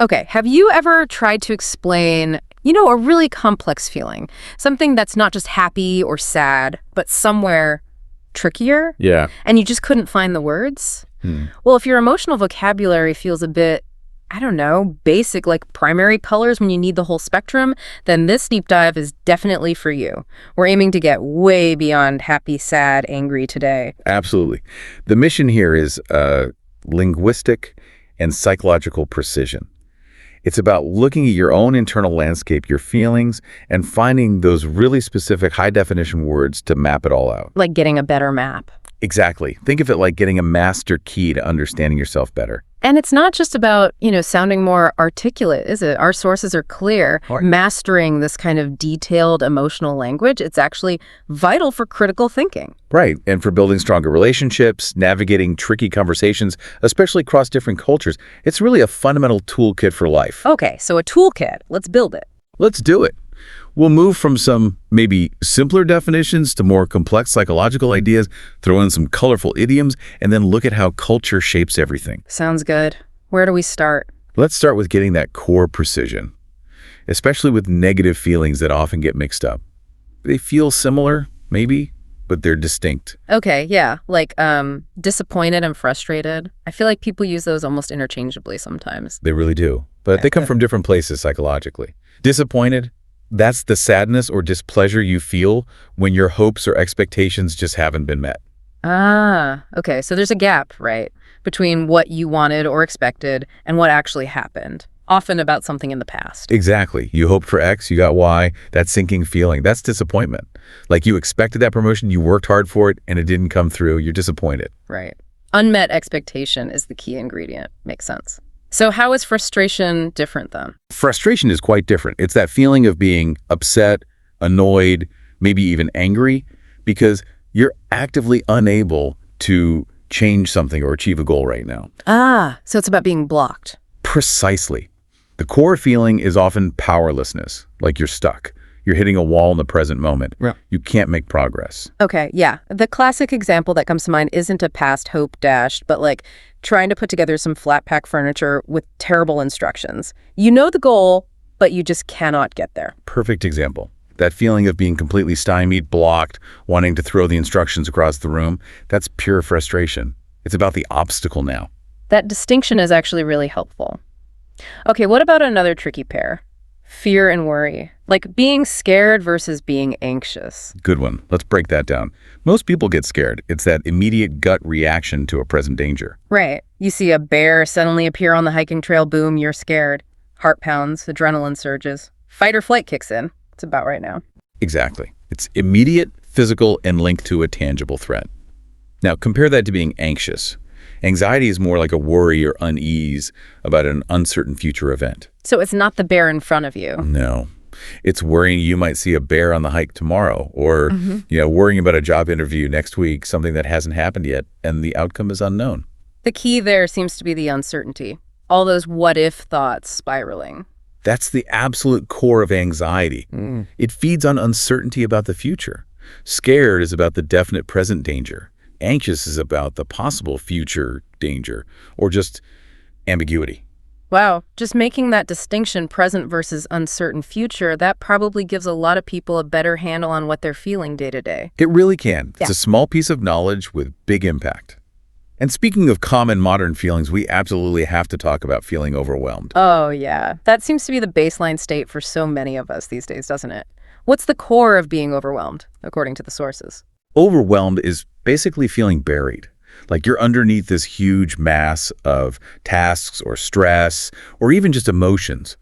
Okay, have you ever tried to explain, a really complex feeling? Something that's not just happy or sad, but somewhere trickier? Yeah. And you just couldn't find the words? Well, if your emotional vocabulary feels a bit, I don't know, basic, like primary colors when you need the whole spectrum, then this deep dive is definitely for you. We're aiming to get way beyond happy, sad, angry today. Absolutely. The mission here is linguistic and psychological precision. It's about looking at your own internal landscape, your feelings, and finding those really specific high-definition words to map it all out. Like getting a better map. Exactly. Think of it like getting a master key to understanding yourself better. And it's not just about, sounding more articulate, is it? Our sources are clear. Right. Mastering this kind of detailed emotional language, it's actually vital for critical thinking. Right. And for building stronger relationships, navigating tricky conversations, especially across different cultures, it's really a fundamental toolkit for life. Okay, so a toolkit. Let's build it. Let's do it. We'll move from some maybe simpler definitions to more complex psychological ideas, throw in some colorful idioms, and then look at how culture shapes everything. Sounds good. Where do we start? Let's start with getting that core precision, especially with negative feelings that often get mixed up. They feel similar, maybe, but they're distinct. Okay, yeah, like disappointed and frustrated. I feel like people use those almost interchangeably sometimes. They really do, but they come from different places psychologically. Disappointed, that's the sadness or displeasure you feel when your hopes or expectations just haven't been met. Ah, okay, so there's a gap, right, between what you wanted or expected and what actually happened, often about something in the past. Exactly. You hoped for X, you got Y, that sinking feeling. That's disappointment. Like you expected that promotion, you worked hard for it, and it didn't come through. You're disappointed. Right. Unmet expectation is the key ingredient. Makes sense. So how is frustration different then? Frustration is quite different. It's that feeling of being upset, annoyed, maybe even angry, because you're actively unable to change something or achieve a goal right now. Ah, so it's about being blocked. Precisely. The core feeling is often powerlessness, like you're stuck. You're hitting a wall in the present moment. Yeah. You can't make progress. Okay, yeah. The classic example that comes to mind isn't a past hope dashed, but like trying to put together some flat pack furniture with terrible instructions. You know the goal, but you just cannot get there. Perfect example. That feeling of being completely stymied, blocked, wanting to throw the instructions across the room, that's pure frustration. It's about the obstacle now. That distinction is actually really helpful. Okay, what about another tricky pair? Fear and worry. Like being scared versus being anxious. Good one. Let's break that down. Most people get scared. It's that immediate gut reaction to a present danger. Right. You see a bear suddenly appear on the hiking trail, boom, you're scared. Heart pounds, adrenaline surges. Fight or flight kicks in. It's about right now. Exactly. It's immediate, physical, and linked to a tangible threat. Now, compare that to being anxious. Anxiety is more like a worry or unease about an uncertain future event. So it's not the bear in front of you. No. It's worrying you might see a bear on the hike tomorrow, or worrying about a job interview next week, something that hasn't happened yet, and the outcome is unknown. The key there seems to be the uncertainty. All those what-if thoughts spiraling. That's the absolute core of anxiety. It feeds on uncertainty about the future. Scared is about the definite present danger. Anxious is about the possible future danger, or just ambiguity. Wow, just making that distinction, present versus uncertain future, that probably gives a lot of people a better handle on what they're feeling day to day. It really can. Yeah. It's a small piece of knowledge with big impact. And speaking of common modern feelings, we absolutely have to talk about feeling overwhelmed. Oh, yeah. That seems to be the baseline state for so many of us these days, doesn't it? What's the core of being overwhelmed, according to the sources? Overwhelmed is basically feeling buried. Like you're underneath this huge mass of tasks or stress or even just emotions.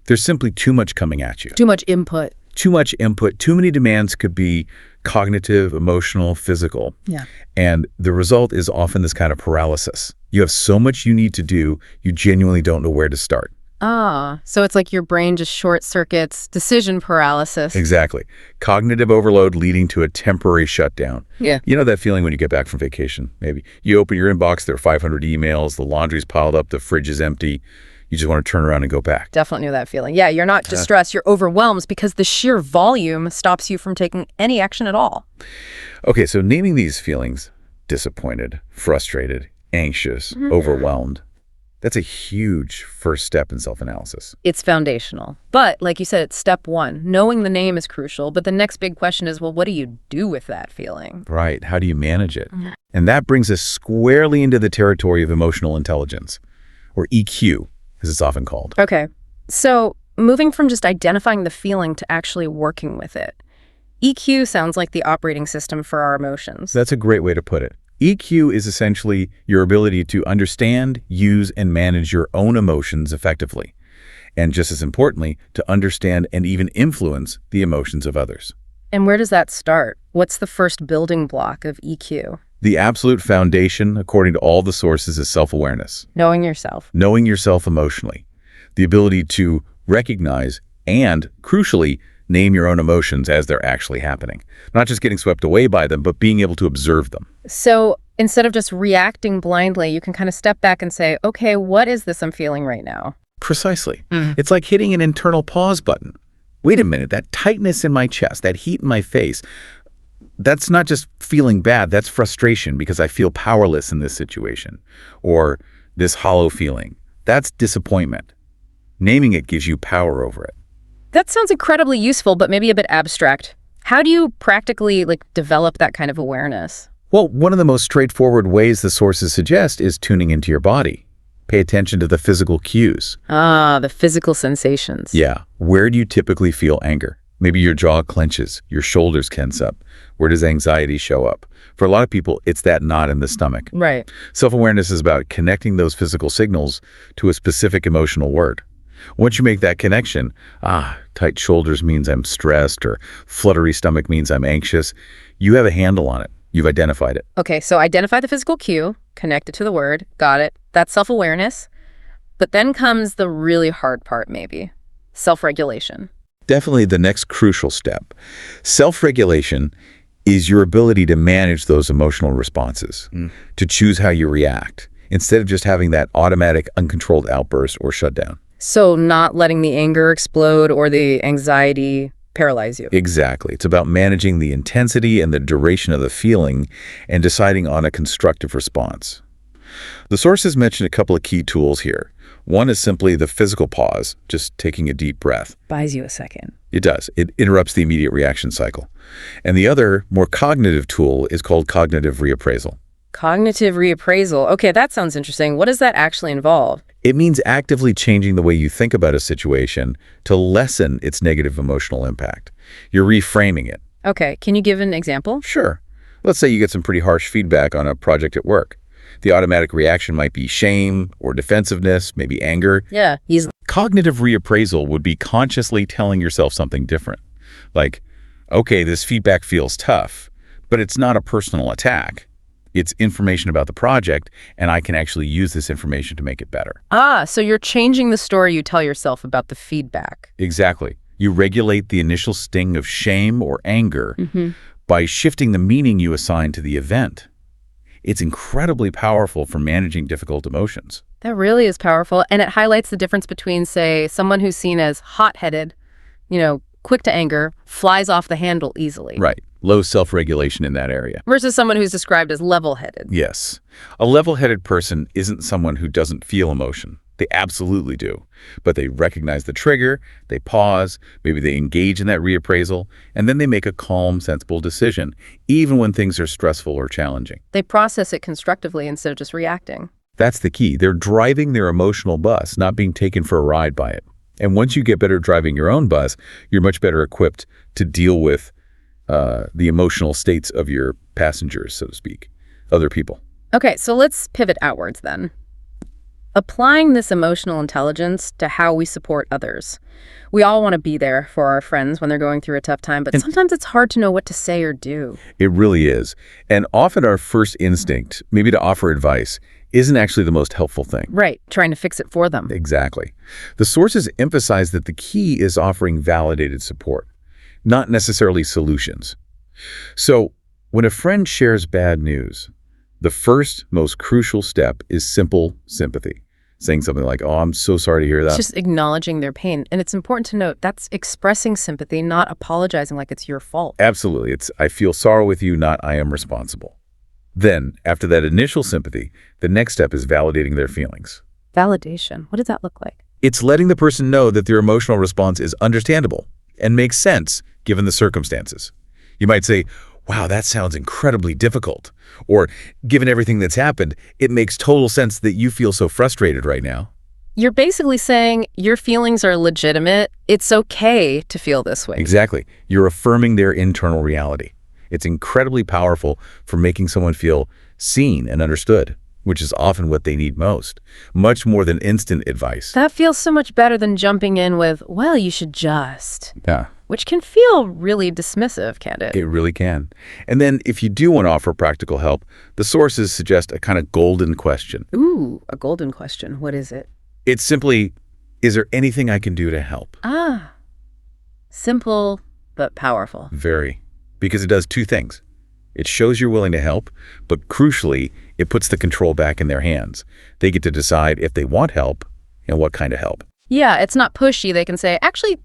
There's simply too much coming at you. Too much input. Too much input, too many demands could be cognitive, emotional, physical. Yeah. And the result is often this kind of paralysis. You have so much you need to do, you genuinely don't know where to start. Ah, so it's like your brain just short circuits, decision paralysis. Exactly. Cognitive overload leading to a temporary shutdown. Yeah. You know that feeling when you get back from vacation, maybe. You open your inbox, there are 500 emails, the laundry's piled up, the fridge is empty. You just want to turn around and go back. Definitely knew that feeling. Yeah, you're not distressed, you're overwhelmed because the sheer volume stops you from taking any action at all. Okay, so naming these feelings, disappointed, frustrated, anxious, overwhelmed, That's a huge first step in self-analysis. It's foundational. But like you said, it's step one. Knowing the name is crucial. But the next big question is, well, what do you do with that feeling? Right. How do you manage it? And that brings us squarely into the territory of emotional intelligence, or EQ, as it's often called. Okay. So moving from just identifying the feeling to actually working with it. EQ sounds like the operating system for our emotions. That's a great way to put it. EQ is essentially your ability to understand, use, and manage your own emotions effectively. And just as importantly, to understand and even influence the emotions of others. And where does that start? What's the first building block of EQ? The absolute foundation, according to all the sources, is self-awareness. Knowing yourself. Knowing yourself emotionally. The ability to recognize and, crucially, name your own emotions as they're actually happening. Not just getting swept away by them, but being able to observe them. So instead of just reacting blindly, you can kind of step back and say, okay, what is this I'm feeling right now? Precisely. It's like hitting an internal pause button. Wait a minute, that tightness in my chest, that heat in my face, that's not just feeling bad, that's frustration because I feel powerless in this situation. Or this hollow feeling, that's disappointment. Naming it gives you power over it. That sounds incredibly useful, but maybe a bit abstract. How do you practically develop that kind of awareness? Well, one of the most straightforward ways the sources suggest is tuning into your body. Pay attention to the physical cues. Ah, the physical sensations. Yeah. Where do you typically feel anger? Maybe your jaw clenches, your shoulders tense up. Where does anxiety show up? For a lot of people, it's that knot in the stomach. Right. Self-awareness is about connecting those physical signals to a specific emotional word. Once you make that connection, tight shoulders means I'm stressed, or fluttery stomach means I'm anxious, you have a handle on it. You've identified it. Okay, so identify the physical cue, connect it to the word, got it. That's self-awareness. But then comes the really hard part, maybe. Self-regulation. Definitely the next crucial step. Self-regulation is your ability to manage those emotional responses, to choose how you react, instead of just having that automatic, uncontrolled outburst or shutdown. So not letting the anger explode or the anxiety paralyze you. Exactly. It's about managing the intensity and the duration of the feeling and deciding on a constructive response. The sources mention a couple of key tools here. One is simply the physical pause, just taking a deep breath. Buys you a second. It does. It interrupts the immediate reaction cycle. And the other, more cognitive tool is called cognitive reappraisal. Cognitive reappraisal. Okay, that sounds interesting. What does that actually involve? It means actively changing the way you think about a situation to lessen its negative emotional impact. You're reframing it. Okay, can you give an example? Sure. Let's say you get some pretty harsh feedback on a project at work. The automatic reaction might be shame or defensiveness, maybe anger. Yeah, easily. Cognitive reappraisal would be consciously telling yourself something different. Like, okay, this feedback feels tough, but it's not a personal attack. It's information about the project, and I can actually use this information to make it better. Ah, so you're changing the story you tell yourself about the feedback. Exactly. You regulate the initial sting of shame or anger by shifting the meaning you assign to the event. It's incredibly powerful for managing difficult emotions. That really is powerful, and it highlights the difference between, say, someone who's seen as hot-headed, quick to anger, flies off the handle easily. Right. Low self-regulation in that area. Versus someone who's described as level-headed. Yes. A level-headed person isn't someone who doesn't feel emotion. They absolutely do. But they recognize the trigger, they pause, maybe they engage in that reappraisal, and then they make a calm, sensible decision, even when things are stressful or challenging. They process it constructively instead of just reacting. That's the key. They're driving their emotional bus, not being taken for a ride by it. And once you get better at driving your own bus, you're much better equipped to deal with the emotional states of your passengers, so to speak, other people. Okay, so let's pivot outwards then. Applying this emotional intelligence to how we support others. We all want to be there for our friends when they're going through a tough time, but sometimes it's hard to know what to say or do. It really is. And often our first instinct, maybe to offer advice, isn't actually the most helpful thing. Right, trying to fix it for them. Exactly. The sources emphasize that the key is offering validated support, not necessarily solutions. So when a friend shares bad news, the first, most crucial step is simple sympathy. Saying something like, oh, I'm so sorry to hear that. It's just acknowledging their pain. And it's important to note that's expressing sympathy, not apologizing like it's your fault. Absolutely. It's, I feel sorrow with you, not I am responsible. Then, after that initial sympathy, the next step is validating their feelings. Validation. What does that look like? It's letting the person know that their emotional response is understandable and makes sense given the circumstances. You might say, wow, that sounds incredibly difficult. Or, given everything that's happened, it makes total sense that you feel so frustrated right now. You're basically saying your feelings are legitimate. It's okay to feel this way. Exactly. You're affirming their internal reality. It's incredibly powerful for making someone feel seen and understood, which is often what they need most, much more than instant advice. That feels so much better than jumping in with, well, you should just. Yeah. Which can feel really dismissive, can't it? It really can. And then if you do want to offer practical help, the sources suggest a kind of golden question. Ooh, a golden question. What is it? It's simply, is there anything I can do to help? Ah, simple but powerful. Very. Because it does two things. It shows you're willing to help, but crucially, it puts the control back in their hands. They get to decide if they want help and what kind of help. Yeah, it's not pushy. They can say, actually,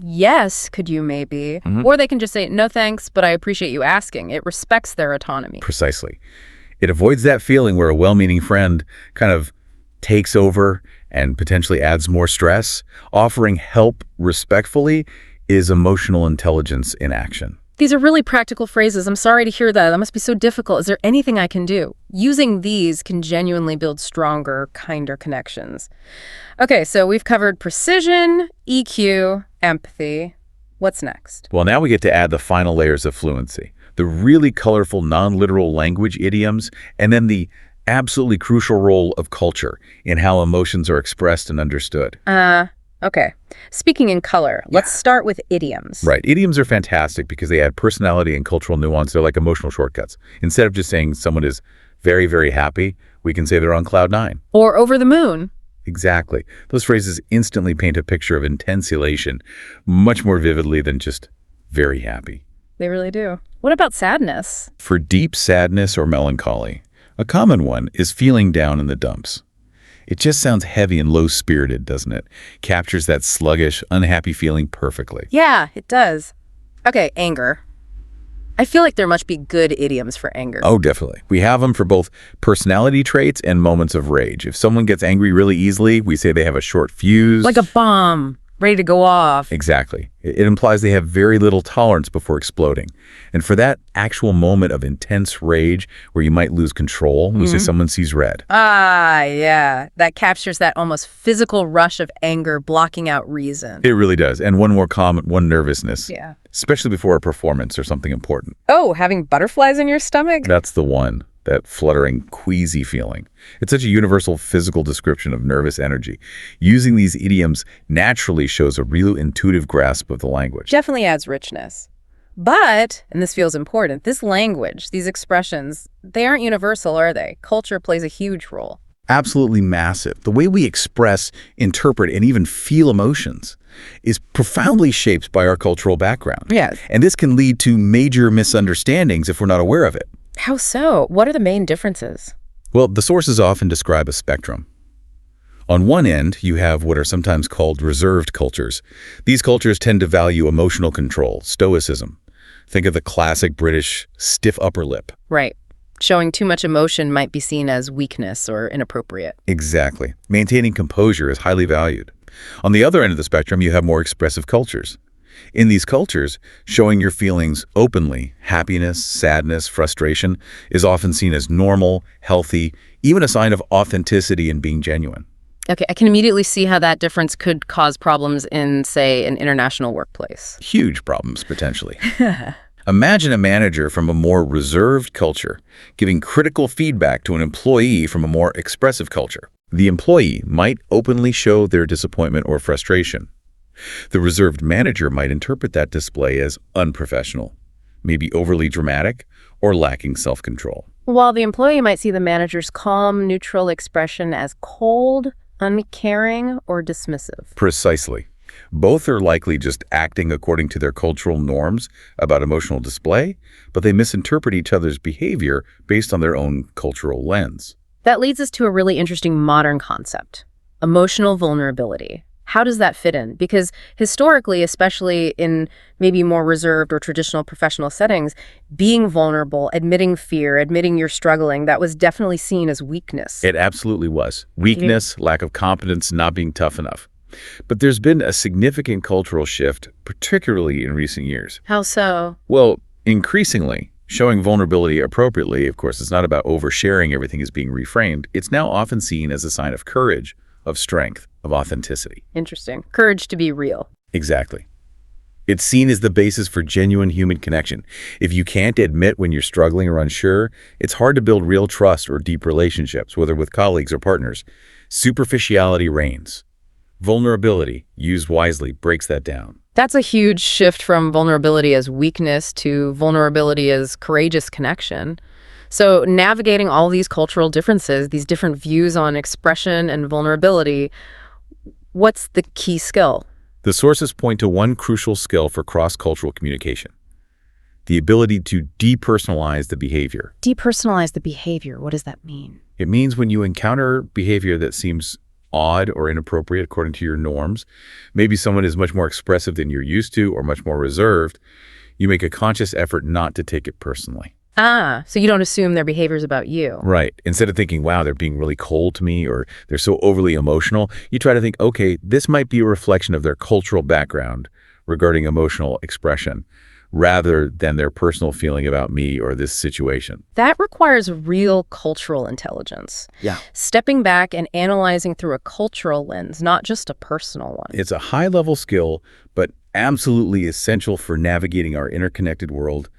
yes, could you maybe? Or they can just say, no thanks, but I appreciate you asking. It respects their autonomy. Precisely. It avoids that feeling where a well-meaning friend kind of takes over and potentially adds more stress. Offering help respectfully is emotional intelligence in action. These are really practical phrases. I'm sorry to hear that. That must be so difficult. Is there anything I can do? Using these can genuinely build stronger, kinder connections. Okay, so we've covered precision, EQ, empathy. What's next? Well, now we get to add the final layers of fluency, the really colorful non-literal language idioms, and then the absolutely crucial role of culture in how emotions are expressed and understood. Okay. Speaking in color, let's start with idioms. Right. Idioms are fantastic because they add personality and cultural nuance. They're like emotional shortcuts. Instead of just saying someone is very, very happy, we can say they're on cloud nine. Or over the moon. Exactly. Those phrases instantly paint a picture of intense elation much more vividly than just very happy. They really do. What about sadness? For deep sadness or melancholy, a common one is feeling down in the dumps. It just sounds heavy and low-spirited, doesn't it? Captures that sluggish, unhappy feeling perfectly. Yeah, it does. Okay, anger. I feel like there must be good idioms for anger. Oh, definitely. We have them for both personality traits and moments of rage. If someone gets angry really easily, we say they have a short fuse. Like a bomb, ready to go off. Exactly. It implies they have very little tolerance before exploding. And for that actual moment of intense rage where you might lose control, we say someone sees red. Ah, yeah. That captures that almost physical rush of anger blocking out reason. It really does. And one more common, one nervousness. Yeah. Especially before a performance or something important. Oh, having butterflies in your stomach? That's the one. That fluttering, queasy feeling. It's such a universal physical description of nervous energy. Using these idioms naturally shows a real intuitive grasp of the language. Definitely adds richness. But, and this feels important, this language, these expressions, they aren't universal, are they? Culture plays a huge role. Absolutely massive. The way we express, interpret, and even feel emotions is profoundly shaped by our cultural background. Yes. And this can lead to major misunderstandings if we're not aware of it. How so? What are the main differences? Well, the sources often describe a spectrum. On one end, you have what are sometimes called reserved cultures. These cultures tend to value emotional control, stoicism. Think of the classic British stiff upper lip. Right. Showing too much emotion might be seen as weakness or inappropriate. Exactly. Maintaining composure is highly valued. On the other end of the spectrum, you have more expressive cultures. In these cultures, showing your feelings openly, happiness, sadness, frustration, is often seen as normal, healthy, even a sign of authenticity and being genuine. Okay, I can immediately see how that difference could cause problems in, say, an international workplace. Huge problems, potentially. Imagine a manager from a more reserved culture giving critical feedback to an employee from a more expressive culture. The employee might openly show their disappointment or frustration. The reserved manager might interpret that display as unprofessional, maybe overly dramatic, or lacking self-control. While the employee might see the manager's calm, neutral expression as cold, uncaring, or dismissive. Precisely. Both are likely just acting according to their cultural norms about emotional display, but they misinterpret each other's behavior based on their own cultural lens. That leads us to a really interesting modern concept, emotional vulnerability. How does that fit in? Because historically, especially in maybe more reserved or traditional professional settings, being vulnerable, admitting fear, admitting you're struggling, that was definitely seen as weakness. It absolutely was. Weakness, lack of competence, not being tough enough. But there's been a significant cultural shift, particularly in recent years. How so? Well, increasingly, showing vulnerability appropriately, of course, it's not about oversharing, everything is being reframed. It's now often seen as a sign of courage, of strength, of authenticity. Interesting. Courage to be real. Exactly. It's seen as the basis for genuine human connection. If you can't admit when you're struggling or unsure, it's hard to build real trust or deep relationships, whether with colleagues or partners. Superficiality reigns. Vulnerability, used wisely, breaks that down. That's a huge shift from vulnerability as weakness to vulnerability as courageous connection. So navigating all these cultural differences, these different views on expression and vulnerability, what's the key skill? The sources point to one crucial skill for cross-cultural communication: the ability to depersonalize the behavior. Depersonalize the behavior. What does that mean? It means when you encounter behavior that seems odd or inappropriate according to your norms, maybe someone is much more expressive than you're used to or much more reserved, you make a conscious effort not to take it personally. So you don't assume their behavior is about you. Right. Instead of thinking, wow, they're being really cold to me or they're so overly emotional, you try to think, okay, this might be a reflection of their cultural background regarding emotional expression, rather than their personal feeling about me or this situation. That requires real cultural intelligence. Yeah. Stepping back and analyzing through a cultural lens, not just a personal one. It's a high-level skill, but absolutely essential for navigating our interconnected world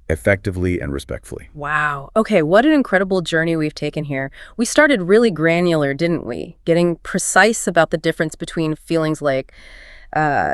effectively and respectfully. Wow. Okay, what an incredible journey we've taken here. We started really granular, didn't we? Getting precise about the difference between feelings like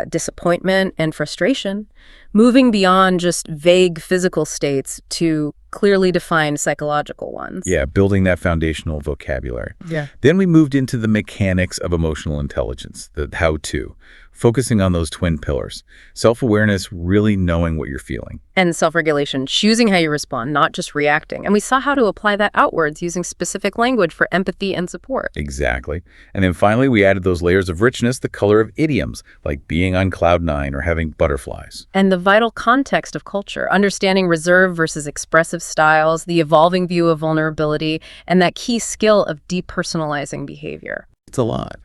disappointment and frustration, moving beyond just vague physical states to clearly defined psychological ones. Yeah, building that foundational vocabulary. Yeah. Then we moved into the mechanics of emotional intelligence, the how-to, focusing on those twin pillars: self-awareness, really knowing what you're feeling. And self-regulation, choosing how you respond, not just reacting. And we saw how to apply that outwards using specific language for empathy and support. Exactly. And then finally, we added those layers of richness, the color of idioms, like being on cloud nine or having butterflies. And the vital context of culture, understanding reserve versus expressive styles, the evolving view of vulnerability, and that key skill of depersonalizing behavior. It's a lot.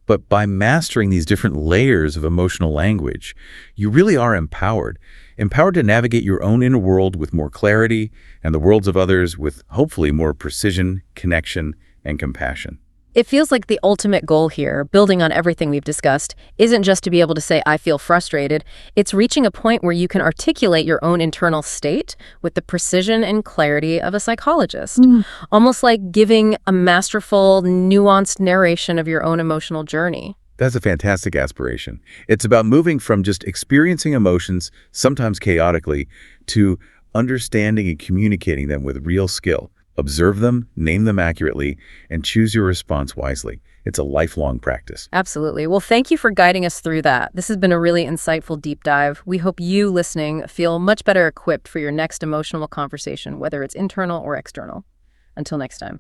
But by mastering these different layers of emotional language, you really are empowered to navigate your own inner world with more clarity and the worlds of others with hopefully more precision, connection, and compassion. It feels like the ultimate goal here, building on everything we've discussed, isn't just to be able to say, I feel frustrated. It's reaching a point where you can articulate your own internal state with the precision and clarity of a psychologist. Almost like giving a masterful, nuanced narration of your own emotional journey. That's a fantastic aspiration. It's about moving from just experiencing emotions, sometimes chaotically, to understanding and communicating them with real skill. Observe them, name them accurately, and choose your response wisely. It's a lifelong practice. Absolutely. Well, thank you for guiding us through that. This has been a really insightful deep dive. We hope you listening feel much better equipped for your next emotional conversation, whether it's internal or external. Until next time.